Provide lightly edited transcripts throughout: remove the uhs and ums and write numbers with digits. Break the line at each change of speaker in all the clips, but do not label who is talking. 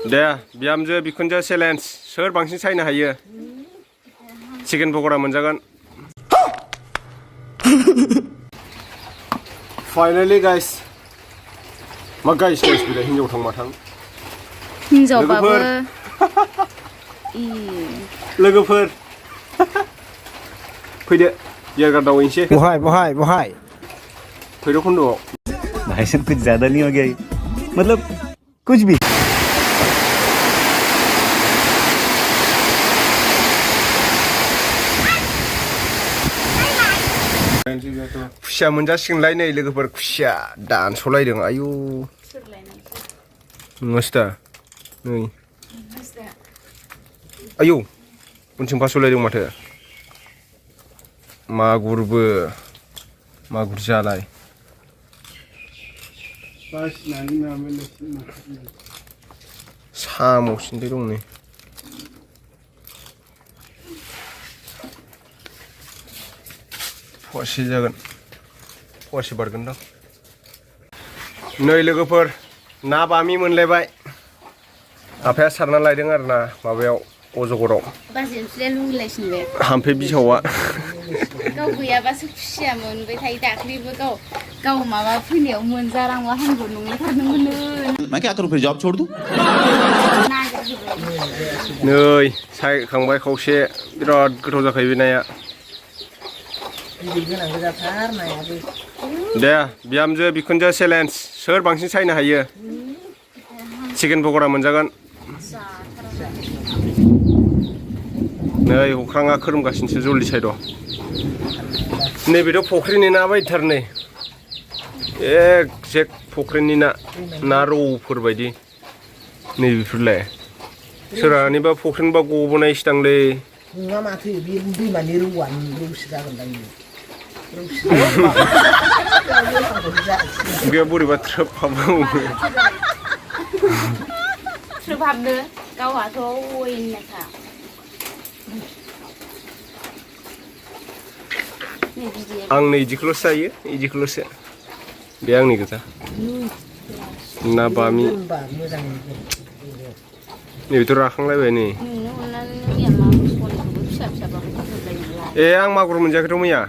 दे बिहामजो बिखुनजो चेलेन्ज सोर बांसिन सायनो हायो चिकेन पक'रा मोनजागोन फाइनाली गाइस मा गाइस बिलाय हिनजाव थां माथां
हिनजावबाबो
लोगोफोर फैदो बियार गार्डआव हैनोसै
बहाय
फैद' खन्द'आव
भाई साहब कुछ ज्यादा नहीं हो गया मतलब कुछ भी
खुसिया मोनजासिगोनलाय नै लोगोफोर खुसिया दानस'लायदों आयु नङासो दा नै आयौ उनथिं फास'लायदों माथो मागुर जालाय साम' सिन्थाय दं नै फवासे जागोन फवासे बारगोनदां नै लोगोफोर ना बामि मोनलायबाय आफाया सारना लायदों आरो ना माबायाव अजगराव हाम्फे बिसौआ
गाव गैयाबासो खुसिया मोनबाय थायो दाख्लैबो गाव माबा फैनायाव मोनजारांबा हामगौ नंथारदोंमोन
मैं क्या करूं फिर जॉब छोड़ दूं
नै सायखांबाय खावसे बिराद गोथाव जाखायो बे नाया दे बिहामजो बिखुनजो चेलेन्ज सोर बांसिन सायनो हायो चिकेन पक'रा मोनजागोन नै अख्राङा खोरोमगासिनोसो जल्दि सायद' नैबेथ' फख्रिनि ना बायदिथार नै एकजेक फख्रिनि ना रौफोर बायदि नैबेफोरलाय सोरहानिबा फख्रिनिबा गबोनायसो दांलै
नङा माथो बे दैमानि रौसो जागोनदां
बे बोरैबा थ्रोब हाबो
थ्रोब हाबनो गावहाथ' अयनाखा
आं नै इदिखौल'सो जायो इदिखौल'सो बे आंनि गोजा ना बामि नैबेथ' राखांलायबाय नै ए आं मागुर मोनजायाखैथ' मैया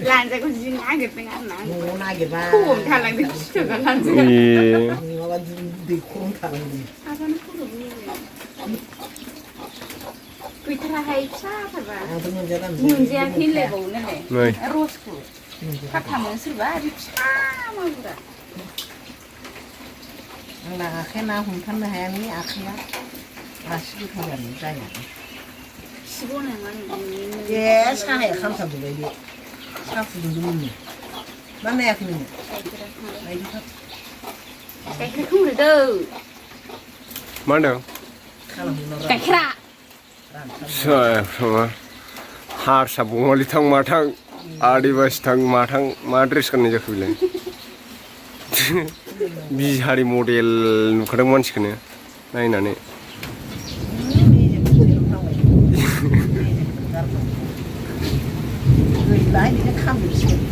लानजायखौ जि नागिरदों आरो ना
न'आव नागिरबा
खम थालांदों खिथोबा लानजाया
नङाबा दैखरआवनो थालांदों
गैथाराहाय फिसाथारबा मोनजायाखै होनलायबावो नालाय रसखौ फाथामोन सोरबा बे फिसा मागुरा
आंना आखाया ना हमथारनो हायानि आखाया आसि गोथावानो जाया ए साहाया खामथाबजोबबाय बे साहा फुदुंदोंमोन मा नायाखै नोङो
गाइखेरखौ होदो
मा होनदों
गाइखेरा
हारसा बङालि थां माथां आदिबासि थां माथां मा ड्रेस गाननाय जाखो बेलाय बिहारि मडेल नुखादों मानसिखौनो नायनानै
गैला बिदिनो खामजोबसिगोन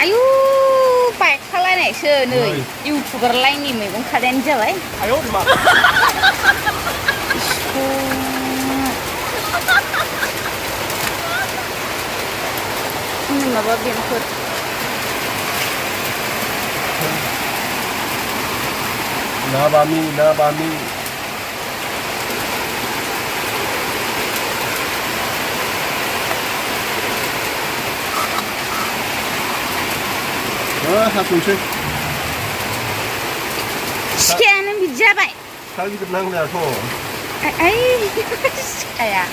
आयु बाइकखालायनायसो नै इउटुबार लाइननि मैगं खादायानो जाबाय माबा बेमफोर
ना बामि हाथ'नोसै
सिखायानो बिदि जाबाय
सिखा गिदिर नांलायाथ'
Ay, kaya.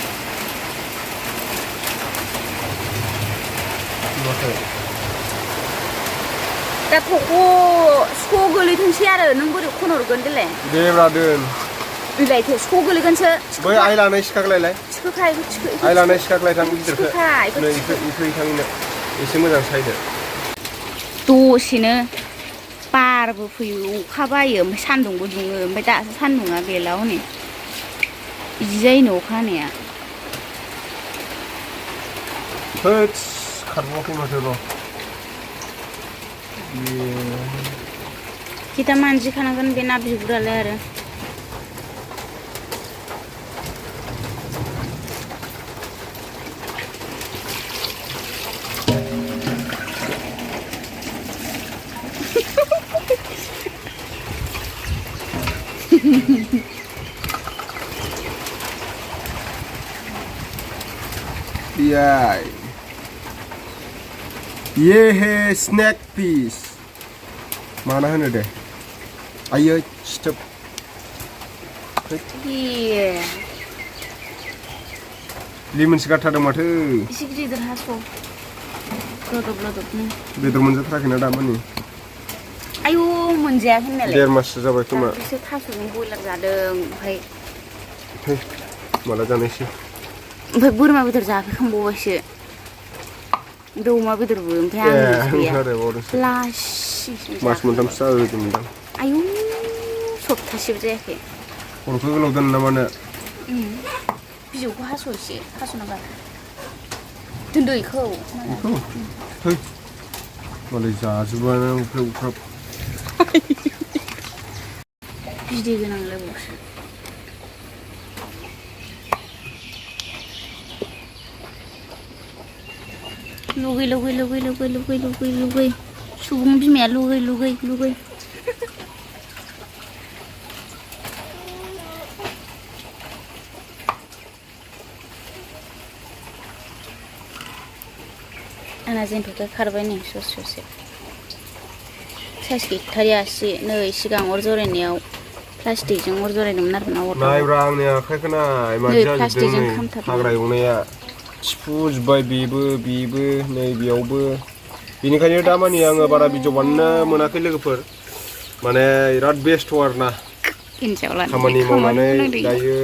दा थख' स' गोलैथोंसै आरो नों बोरै खनहरगोन देलाय
दे ब्रादोन
बिलाइथो स' गोलैगोनसो
बै आइ लानाय सिखाखौलाय
थिखोखाय
आइ लानाय सिखाखौलाय थां गिदिरखौ नै इखौ थांनो एसे मोजां सायदो
दसेनो बारबो फैयो अखा बायो ओमफ्राय सान्दुंबो दुङो ओमफ्राय दासो सान्दुङा गैला हनै बिदि जायोनो अखा हानाया
होद खारबावाखै माथो र'
kita मानजिखानांगोन बे ना बिगुरालाय आरो
Yay. ये है स्नैक पीस माना होनो दे आयै स्टप लिमोनसो गारथारदों माथो
एसे गिदिर हास' लदब-लदबनो
बेदर मोनजाथाराखैना दामानि
आयु मोनजायाखै होननायलाय
1.5 माससो जाबाय खोमा
एसे थास'जों बयलार जादों ओमफ्राय
माला जानायसै
ओमफ्राय बोरमा बेदर जाफैखांबावबायसो दा अमा बेदरबो ओमफ्राय आं गैया लासि
मास मोनथामसो जादोंमोनदां
आयु सप्तासेबो जायाखै
खर'खौ गोलाव दोनो ना मानो
बिजौखौ हास' एसे हास'नांगौ दोनदो इखौ
मालाय जाजोबानो उफ्राब
बिदै गोनांलाय बावसो लुगै सुबुं बिमाया लुगै आंना जेनथ'खाय खारबाय नै ससे साइस गैथारियासै नै सिगां अर जरायनायाव प्लास्टिकजों अर जरायदोंमोन आरो ना अरदाबाव
नायब्रा आंनि आखाइखौ नाय मादि जाजोबदों नै हाग्रा एवनाया थिफुजोब्बाय बेबो नै बेयावबो बेनिखायनो दामानि आङो बारा भिडिअ बानायनो मोनाखै लोगोफोर माने बिराद बेस्थ' आरोना खामानि मावनानै दायो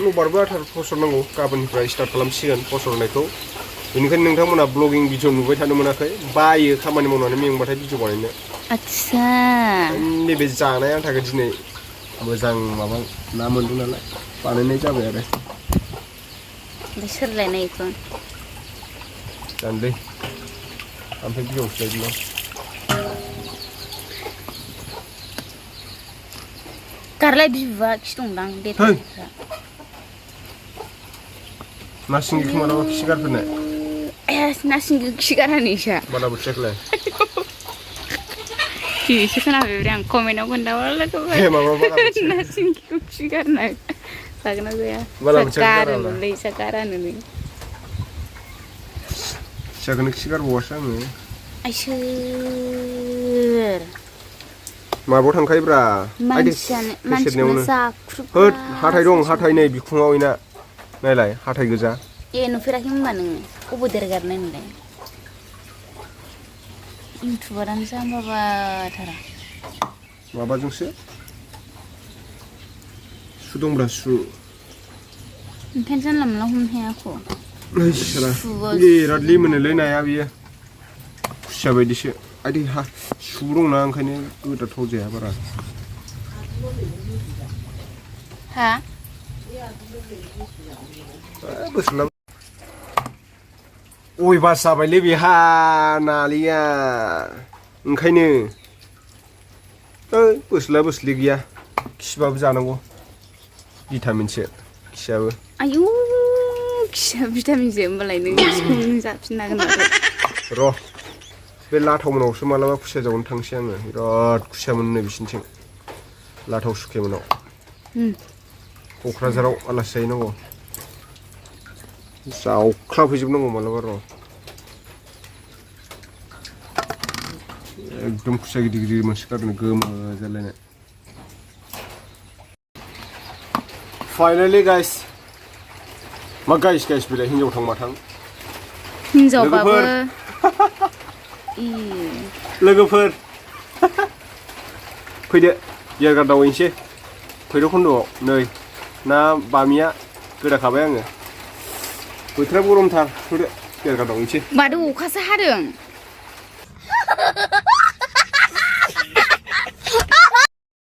लबारबो आथार फसर नांगौ गाबोननिफ्राय स्टार्ट खालामसिगोन फसरनायखौ बेनिखायनो नोंथांमोना ब्लगिं भिडिअ नुबाय थानो मोनाखै बायो खामानि मावनानै मेंबाथाय भिडिअ बानायनो
आच्छा
नैबे जानाय आन्थाखौ दिनै मोजां माबा ना मोनदों नालाय बानायनाय जाबाय आरो
ओमफ्राय सोरलायनाय इखौ
जानोलै ओमफ्राय भिडिअसो लायदों
गारलाय बिबुआ खि दंदां देथारफ्रा
ना सिंगिखौ मालाबा खि गारफेरनाय
ना सिंगि खि गारनानैसो
बाला बोथियाखौलाय
दिनैसो खोनाबाय आं कमेन्टआव खोन्थाहरलाय ना सिंगिखौ खि गारनाय जागोन ना जाया गारोनोलै गारानोलै
फिसाखौनो खि गारबावासो आङो
आइसोर
माबायाव थांखायोब्रा
मानसियानो जाख्रुब
होद हाथाय दं हाथाय नै बिखुङाव इना नायलाय हाथाय गोजा
ए नुफेराखै होनबा नोङो अबे देरगारनाय नोंलाय इउटुबारानो जाम्बाबाथारा
माबाजोंसो सु दंब्रा सु
ओंखायनो जानला मोनला हमनो हायाखौ
बिराद लिमोनोलै नाया बियो खुसिया बायदिसो आयदै हा सु दंना ओंखायनो गोदाथाव जाया बारा
हा
बोसोरला अयबास जाबायलै बेहा नालिया ओंखायनो बोसोरला बोसोरलि गैया खिबाबो जानांगौ भिटामिनसो खियाबो
आयु खिया भिटामिनसो होमबालाय नों खिखौनो जाफिननांगोन
र' बे लाथावमोनावसो मालाबा खुसिया जावनो थांसै आङो बिराद खुसिया मोनो बिसिनिथिं लाथाव सुखेमोनाव क'क्राझाराव आलासि जाहैनांगौ जावख्लाफैजोबनांगौ मालाबा र' एकदम खुसिया गिदिर गिदिर मोनसोगारनो गोमो जालायनाय फाइनाली गाइस मा गाइस गाइस बिलाय हिनजाव थां मा थां
हिनजावबाबो
लोगोफोर फैदो बियार दावहैनोसै भैरबखुन्दआव नै ना बामिया गोदाखाबाय आङो बोथोरा गरमथार फैदो बियार दावहैनोसै
बादो अखासो हादों